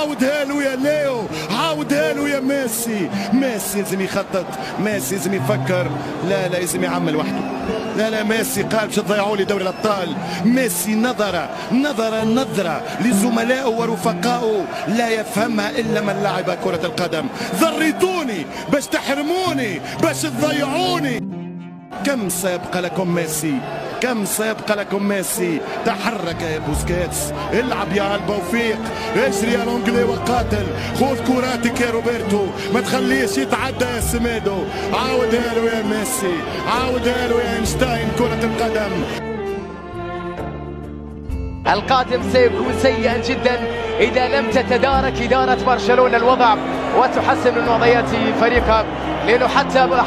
عاودها له يا ليو، عاودها له يا ميسي. ميسي لازم يخطط، ميسي لازم يفكر، لا لازم يعمل وحده. لا ميسي قال باش تضيعوا لي دوري الابطال. ميسي نظرة لزملائه ورفقائه لا يفهمها الا من لعب كرة القدم. ذريتوني باش تحرموني، باش تضيعوني. كم سيبقى لكم ميسي؟ كم سيبقى لكم ميسي؟ تحرك يا بوسكيتس، العب يا البوفيق، اجري يا لونجلي وقاتل، خذ كراتك يا روبرتو، ما تخليش يتعدى يا سميدو. عاودها له يا ميسي، عاودها له يا اينشتاين كرة القدم. القادم سيكون سيئا جدا إذا لم تتدارك إدارة برشلونة الوضع وتحسن من وضعية فريقها، لأنه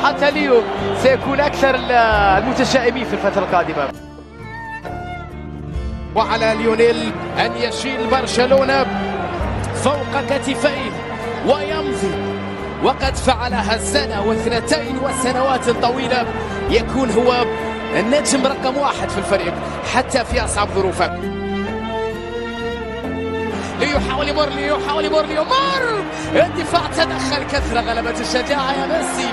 حتى ليو سيكون أكثر المتشائمين في الفترة القادمة. وعلى ليونيل أن يشيل برشلونة فوق كتفيه ويمضي، وقد فعلها السنة واثنتين وسنوات طويلة، يكون هو النجم رقم 1 في الفريق حتى في أصعب ظروفه. ليحاول يمر الدفاع تدخل. كثرة غلبة الشجاعة يا ميسي،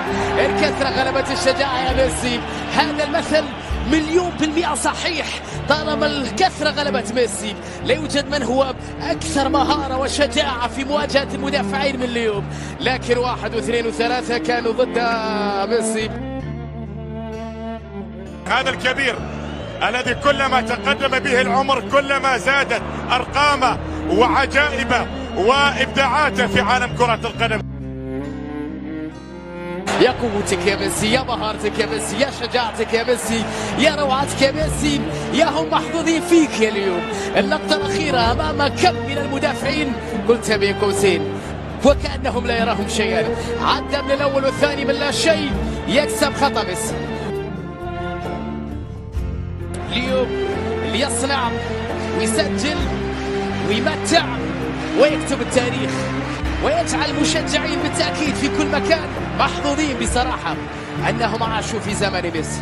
الكثرة غلبة الشجاعة يا ميسي. هذا المثل 100% صحيح. طالما الكثرة غلبت ميسي، لا يوجد من هو أكثر مهارة وشجاعة في مواجهة المدافعين من اليوم، لكن 1 و2 و3 كانوا ضد ميسي. هذا الكبير الذي كلما تقدم به العمر كلما زادت أرقامه وعجائبه وإبداعاته في عالم كرة القدم. يا قوتك يا ميسي، يا مهارتك يا ميسي، يا شجاعتك يا ميسي، يا روعتك يا ميسي، يا هم محظوظين فيك يا اليوم. اللقطة الأخيرة أمام كم من المدافعين قلت بين قوسين وكأنهم لا يراهم شيئا. عدى من الأول والثاني من لا شيء، يكسب خطأ ميسي. ليو اللي يصنع ويسجل ويمتع ويكتب التاريخ ويجعل المشجعين بالتأكيد في كل مكان محظوظين بصراحة أنهم عاشوا في زمن ميسي.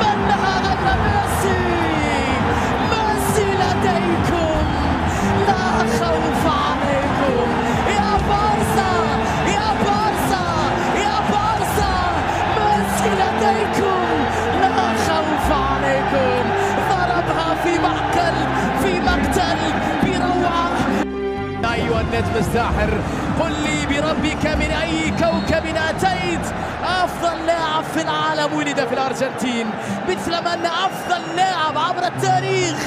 من هذا ميسي؟ ميسي لديكم، لا خوف عليكم يا بارسا، يا بارسا، يا بارسا. ميسي لديكم، لا خوف عليكم. ضربها في معقل، في مقتل، بروعة. أيها النجم الساحر، قل لي بربك من أي كوكب أتيت؟ أفضل لاعب في العالم ولد في الأرجنتين، مثلما أن أفضل لاعب عبر التاريخ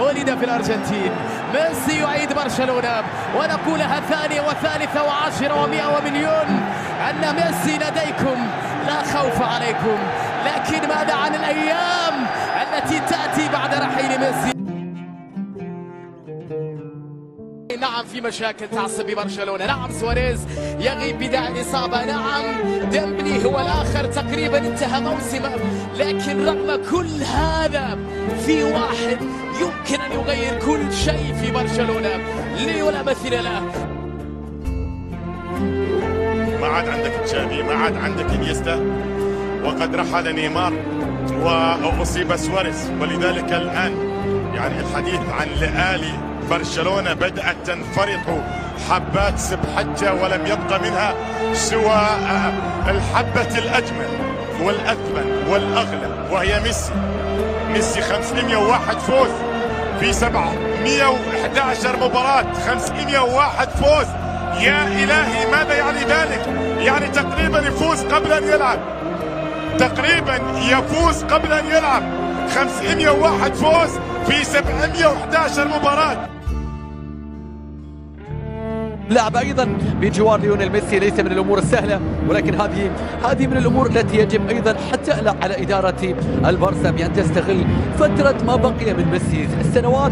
ولد في الأرجنتين. ميسي يعيد برشلونة، ونقولها ثانية وثالثة وعشرة ومئة ومليون أن ميسي لديكم، لا خوف عليكم. لكن ماذا عن الأيام التي تأتي بعد رحيل ميسي؟ نعم في مشاكل تعصب ببرشلونة، نعم سواريز يغيب بداعي الإصابة، نعم ديمبلي هو الآخر تقريبا انتهى موسمه، لكن رغم كل هذا في واحد يمكن أن يغير كل شيء في برشلونة، ليو لا مثيل له. ما عاد عندك تشافي، ما عاد عندك انيستا، وقد رحل نيمار وأصيب سواريز، ولذلك الآن يعني الحديث عن لآلي برشلونة بدأت تنفرط حبات سبحتها، ولم يبق منها سوى الحبة الأجمل والأثمن والأغلى، وهي ميسي. ميسي 501 فوز في 711 مباراة، 501 فوز. يا إلهي ماذا يعني ذلك؟ يعني تقريبا يفوز قبل أن يلعب، تقريبا يفوز قبل أن يلعب. 501 فوز في 711 مباراة. لعب ايضا بجوار ليونيل ميسي ليس من الامور السهله، ولكن هذه من الامور التي يجب ايضا حتى على اداره البارسا بان تستغل فتره ما بقي من ميسي، السنوات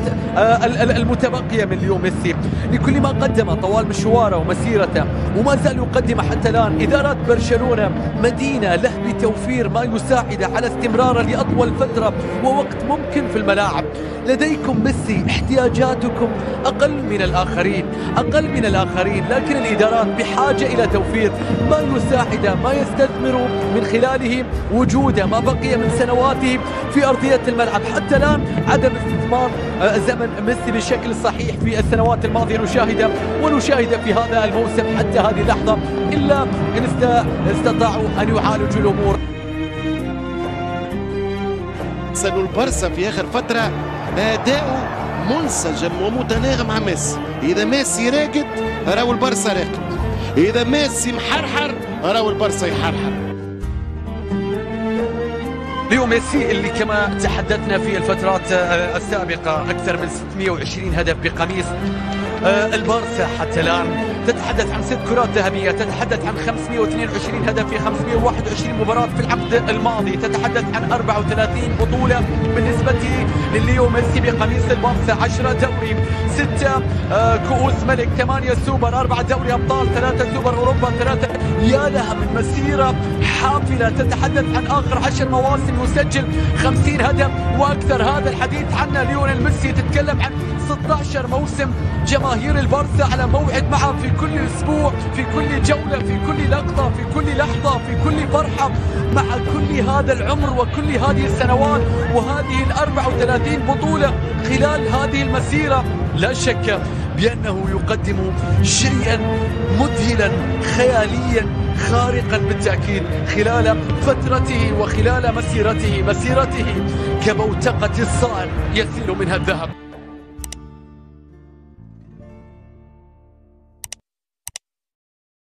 المتبقيه من ليو ميسي، لكل ما قدم طوال مشواره ومسيرته وما زال يقدم حتى الان. اداره برشلونه مدينه له بتوفير ما يساعد على استمراره لاطول فتره ووقت ممكن في الملاعب. لديكم ميسي، احتياجاتكم اقل من الاخرين، اقل من الاخرين. الآخرين، لكن الإدارات بحاجة إلى توفير ما يساعده، ما يستثمر من خلاله وجوده ما بقي من سنواته في أرضية الملعب. حتى الآن عدم استثمار زمن ميسي بالشكل الصحيح في السنوات الماضية ونشاهد في هذا الموسم حتى هذه اللحظة، إلا إن استطاعوا أن يعالجوا الأمور. سنو البرسا في آخر فترة أداؤه منسجم ومتناغم مع ميسي. إذا ميسي راقد راهو البرسا راقد، إذا ميسي محرحر راهو البرسا يحرحر. ليو ميسي اللي كما تحدثنا في الفترات السابقة أكثر من 620 هدف بقميص البارسا حتى الآن، تتحدث عن 6 كرات ذهبية، تتحدث عن 522 هدف في 521 مباراة في العقد الماضي، تتحدث عن 34 بطولة بالنسبة لليو ميسي بقميص البارسا، 10 دوري، 6 كؤوس ملك، 8 سوبر، 4 دوري أبطال، 3 سوبر أوروبا، 3. يا لها من مسيرة حافلة. تتحدث عن آخر 10 مواسم يسجل 50 هدف وأكثر. هذا الحديث عنه ليونيل ميسي. تتكلم عن 16 موسم جماهير البارسا على موعد معه في كل اسبوع، في كل جولة، في كل لقطة، في كل لحظة، في كل فرحة، مع كل هذا العمر وكل هذه السنوات وهذه 34 بطولة خلال هذه المسيرة. لا شك بأنه يقدم شيئا مذهلا خياليا خارقا بالتأكيد خلال فترته وخلال مسيرته كبوتقة الصقر يسيل منها الذهب.